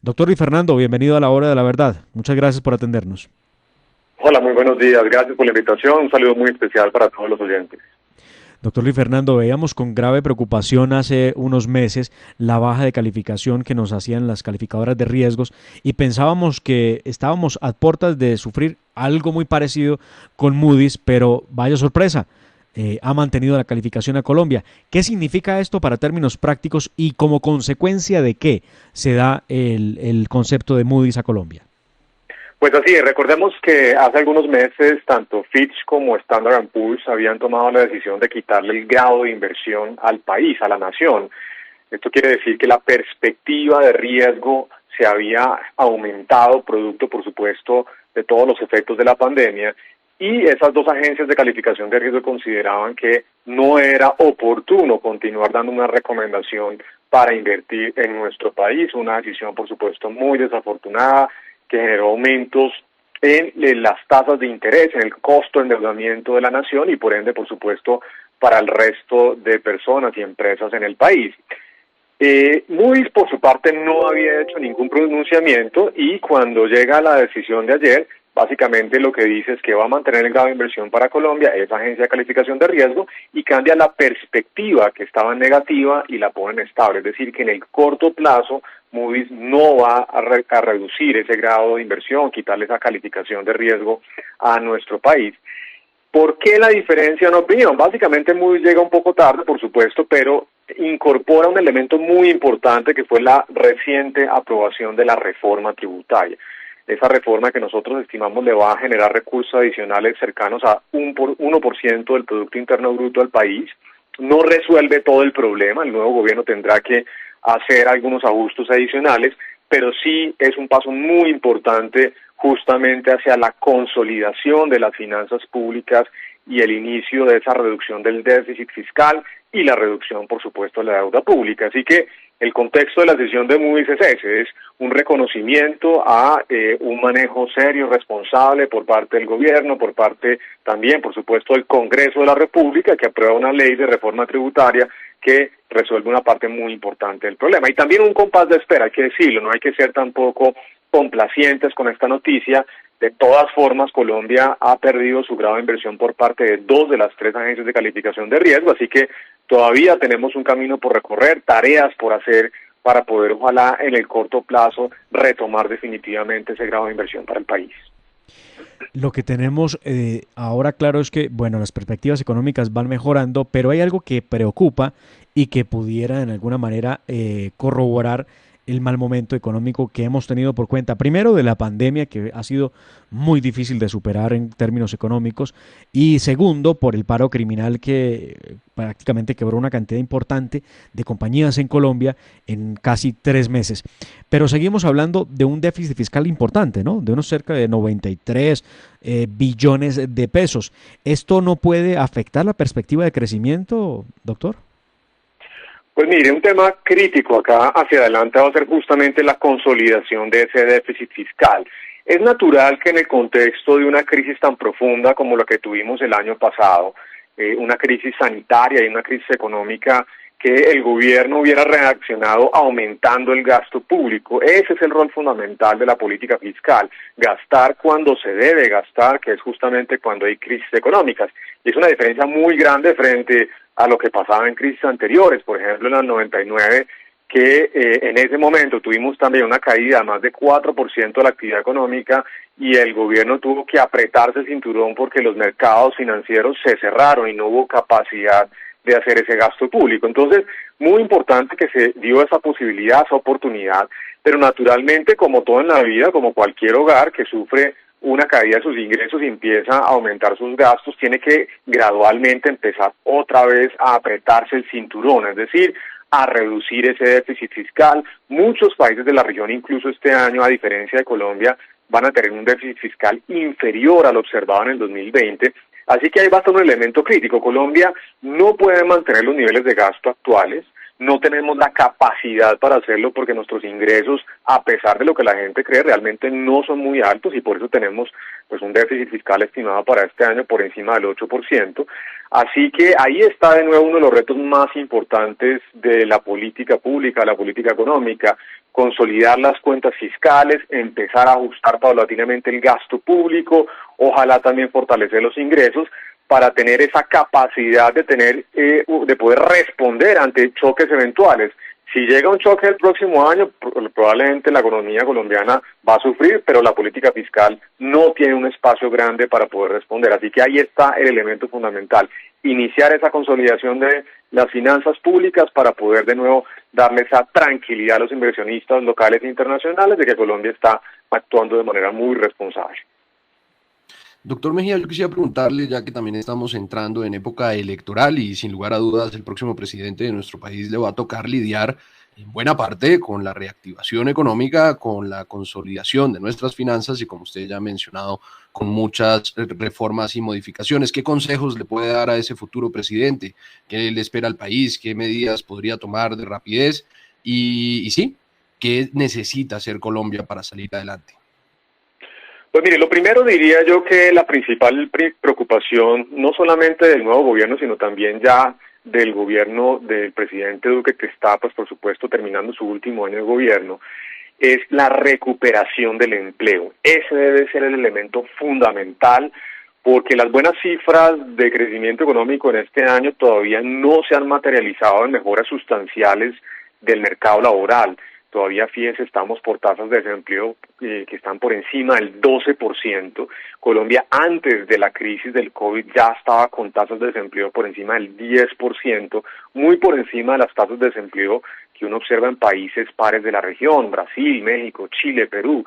Doctor Luis Fernando, bienvenido a la Hora de la Verdad. Muchas gracias por atendernos. Hola, muy buenos días. Gracias por la invitación. Un saludo muy especial para todos los oyentes. Doctor Luis Fernando, veíamos con grave preocupación hace unos meses la baja de calificación que nos hacían las calificadoras de riesgos y pensábamos que estábamos a puertas de sufrir algo muy parecido con Moody's, pero vaya sorpresa, ha mantenido la calificación a Colombia. ¿Qué significa esto para términos prácticos y como consecuencia de qué se da el concepto de Moody's a Colombia? Pues así es, recordemos que hace algunos meses tanto Fitch como Standard & Poor's habían tomado la decisión de quitarle el grado de inversión al país, a la nación. Esto quiere decir que la perspectiva de riesgo se había aumentado, producto, por supuesto, de todos los efectos de la pandemia, y esas dos agencias de calificación de riesgo consideraban que no era oportuno continuar dando una recomendación para invertir en nuestro país, una decisión, por supuesto, muy desafortunada, que generó aumentos en las tasas de interés, en el costo de endeudamiento de la nación y por ende, por supuesto, para el resto de personas y empresas en el país. Moody's, por su parte, no había hecho ningún pronunciamiento y cuando llega la decisión de ayer, básicamente lo que dice es que va a mantener el grado de inversión para Colombia, esa agencia de calificación de riesgo, y cambia la perspectiva que estaba en negativa y la pone en estable. Es decir, que en el corto plazo Moody's no va a reducir ese grado de inversión, quitarle esa calificación de riesgo a nuestro país. ¿Por qué la diferencia en opinión? Básicamente Moody's llega un poco tarde, por supuesto, pero incorpora un elemento muy importante que fue la reciente aprobación de la reforma tributaria. Esa reforma que nosotros estimamos le va a generar recursos adicionales cercanos a 1% del Producto Interno Bruto del país. No resuelve todo el problema, el nuevo gobierno tendrá que hacer algunos ajustes adicionales, pero sí es un paso muy importante justamente hacia la consolidación de las finanzas públicas y el inicio de esa reducción del déficit fiscal y la reducción, por supuesto, de la deuda pública. Así que el contexto de la decisión de Moody's es ese, es un reconocimiento a un manejo serio, responsable por parte del gobierno, por parte también, por supuesto, del Congreso de la República, que aprueba una ley de reforma tributaria que resuelve una parte muy importante del problema. Y también un compás de espera, hay que decirlo, no hay que ser tampoco complacientes con esta noticia. De todas formas, Colombia ha perdido su grado de inversión por parte de 2 de las 3 agencias de calificación de riesgo, así que todavía tenemos un camino por recorrer, tareas por hacer para poder, ojalá, en el corto plazo, retomar definitivamente ese grado de inversión para el país. Lo que tenemos ahora claro es que, bueno, las perspectivas económicas van mejorando, pero hay algo que preocupa y que pudiera en alguna manera corroborar el mal momento económico que hemos tenido por cuenta, primero de la pandemia, que ha sido muy difícil de superar en términos económicos, y segundo, por el paro criminal que prácticamente quebró una cantidad importante de compañías en Colombia en casi 3 meses. Pero seguimos hablando de un déficit fiscal importante, ¿no? De unos cerca de 93 billones de pesos. ¿Esto no puede afectar la perspectiva de crecimiento, doctor? Pues mire, un tema crítico acá hacia adelante va a ser justamente la consolidación de ese déficit fiscal. Es natural que en el contexto de una crisis tan profunda como la que tuvimos el año pasado, una crisis sanitaria y una crisis económica, que el gobierno hubiera reaccionado aumentando el gasto público. Ese es el rol fundamental de la política fiscal, gastar cuando se debe gastar, que es justamente cuando hay crisis económicas. Y es una diferencia muy grande frente a lo que pasaba en crisis anteriores, por ejemplo en el 99, que en ese momento tuvimos también una caída de más de 4% de la actividad económica y el gobierno tuvo que apretarse el cinturón porque los mercados financieros se cerraron y no hubo capacidad de hacer ese gasto público. Entonces, muy importante que se dio esa posibilidad, esa oportunidad, pero naturalmente, como todo en la vida, como cualquier hogar que sufre una caída de sus ingresos y empieza a aumentar sus gastos, tiene que gradualmente empezar otra vez a apretarse el cinturón, es decir, a reducir ese déficit fiscal. Muchos países de la región, incluso este año, a diferencia de Colombia, van a tener un déficit fiscal inferior al observado en el 2020, así que ahí va a estar un elemento crítico. Colombia no puede mantener los niveles de gasto actuales, no tenemos la capacidad para hacerlo porque nuestros ingresos, a pesar de lo que la gente cree, realmente no son muy altos y por eso tenemos pues un déficit fiscal estimado para este año por encima del 8%. Así que ahí está de nuevo uno de los retos más importantes de la política pública, de la política económica, consolidar las cuentas fiscales, empezar a ajustar paulatinamente el gasto público, ojalá también fortalecer los ingresos para tener esa capacidad de de poder responder ante choques eventuales. Si llega un choque el próximo año, probablemente la economía colombiana va a sufrir, pero la política fiscal no tiene un espacio grande para poder responder. Así que ahí está el elemento fundamental, iniciar esa consolidación de las finanzas públicas para poder de nuevo darle esa tranquilidad a los inversionistas locales e internacionales de que Colombia está actuando de manera muy responsable. Doctor Mejía, yo quisiera preguntarle, ya que también estamos entrando en época electoral y sin lugar a dudas el próximo presidente de nuestro país le va a tocar lidiar en buena parte con la reactivación económica, con la consolidación de nuestras finanzas y, como usted ya ha mencionado, con muchas reformas y modificaciones. ¿Qué consejos le puede dar a ese futuro presidente? ¿Qué le espera al país? ¿Qué medidas podría tomar de rapidez? Y sí, ¿qué necesita hacer Colombia para salir adelante? Pues mire, lo primero diría yo que la principal preocupación, no solamente del nuevo gobierno, sino también ya del gobierno del presidente Duque, que está, pues por supuesto, terminando su último año de gobierno, es la recuperación del empleo. Ese debe ser el elemento fundamental, porque las buenas cifras de crecimiento económico en este año todavía no se han materializado en mejoras sustanciales del mercado laboral. Todavía, fíjense, estamos por tasas de desempleo que están por encima del 12%. Colombia, antes de la crisis del COVID, ya estaba con tasas de desempleo por encima del 10%, muy por encima de las tasas de desempleo que uno observa en países pares de la región, Brasil, México, Chile, Perú.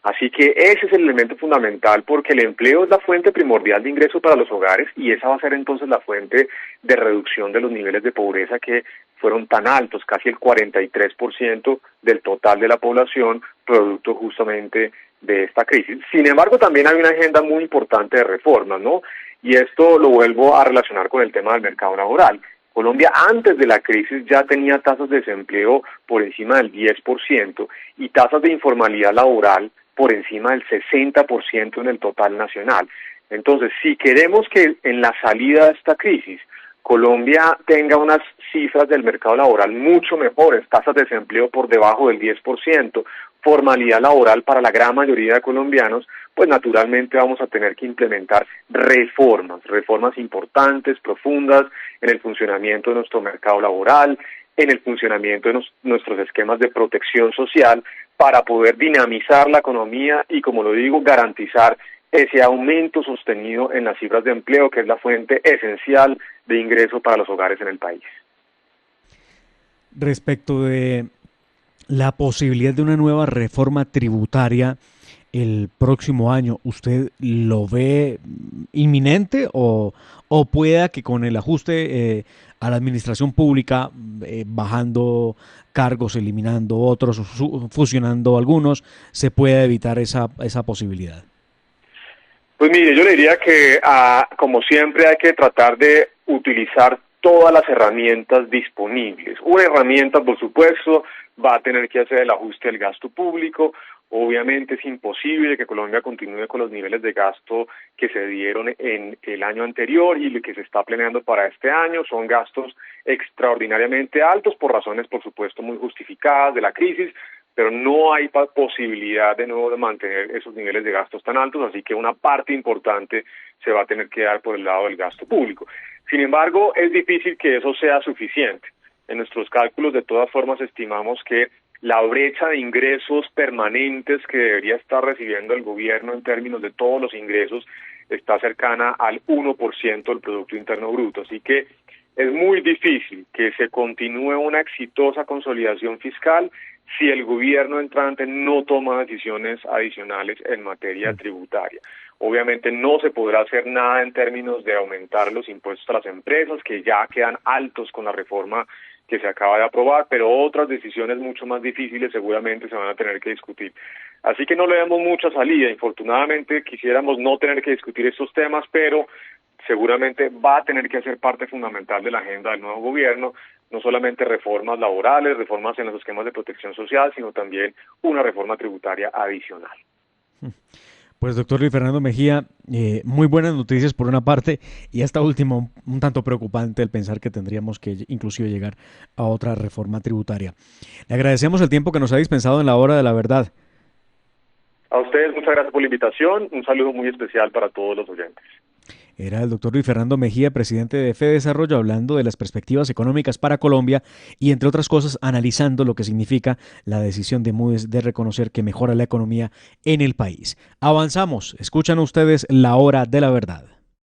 Así que ese es el elemento fundamental, porque el empleo es la fuente primordial de ingreso para los hogares y esa va a ser entonces la fuente de reducción de los niveles de pobreza que fueron tan altos, casi el 43% del total de la población, producto justamente de esta crisis. Sin embargo, también hay una agenda muy importante de reformas, ¿no? Y esto lo vuelvo a relacionar con el tema del mercado laboral. Colombia antes de la crisis ya tenía tasas de desempleo por encima del 10% y tasas de informalidad laboral por encima del 60% en el total nacional. Entonces, si queremos que en la salida de esta crisis Colombia tenga unas cifras del mercado laboral mucho mejores, tasas de desempleo por debajo del 10%, formalidad laboral para la gran mayoría de colombianos, pues naturalmente vamos a tener que implementar reformas importantes, profundas, en el funcionamiento de nuestro mercado laboral, en el funcionamiento de nuestros esquemas de protección social, para poder dinamizar la economía y, como lo digo, garantizar ese aumento sostenido en las cifras de empleo, que es la fuente esencial de ingreso para los hogares en el país. Respecto de la posibilidad de una nueva reforma tributaria el próximo año, ¿usted lo ve inminente o pueda que con el ajuste a la administración pública, bajando cargos, eliminando otros, fusionando algunos, se pueda evitar esa posibilidad? Pues mire, yo le diría que como siempre hay que tratar de utilizar todas las herramientas disponibles. Una herramienta, por supuesto, va a tener que hacer el ajuste del gasto público. Obviamente es imposible que Colombia continúe con los niveles de gasto que se dieron en el año anterior y lo que se está planeando para este año. Son gastos extraordinariamente altos por razones, por supuesto, muy justificadas de la crisis, pero no hay posibilidad de nuevo de mantener esos niveles de gastos tan altos, así que una parte importante se va a tener que dar por el lado del gasto público. Sin embargo, es difícil que eso sea suficiente. En nuestros cálculos, de todas formas, estimamos que la brecha de ingresos permanentes que debería estar recibiendo el gobierno en términos de todos los ingresos está cercana al 1% del Producto Interno Bruto. Así que es muy difícil que se continúe una exitosa consolidación fiscal si el gobierno entrante no toma decisiones adicionales en materia tributaria. Obviamente no se podrá hacer nada en términos de aumentar los impuestos a las empresas, que ya quedan altos con la reforma que se acaba de aprobar, pero otras decisiones mucho más difíciles seguramente se van a tener que discutir. Así que no le damos mucha salida. Infortunadamente quisiéramos no tener que discutir estos temas, pero seguramente va a tener que ser parte fundamental de la agenda del nuevo gobierno no solamente reformas laborales, reformas en los esquemas de protección social, sino también una reforma tributaria adicional. Pues doctor Luis Fernando Mejía, muy buenas noticias por una parte y esta última un tanto preocupante el pensar que tendríamos que inclusive llegar a otra reforma tributaria. Le agradecemos el tiempo que nos ha dispensado en la hora de la verdad. A ustedes muchas gracias por la invitación, un saludo muy especial para todos los oyentes. Era el doctor Luis Fernando Mejía, presidente de FEDesarrollo, hablando de las perspectivas económicas para Colombia y, entre otras cosas, analizando lo que significa la decisión de Moody's de reconocer que mejora la economía en el país. Avanzamos, escuchan ustedes La Hora de la Verdad.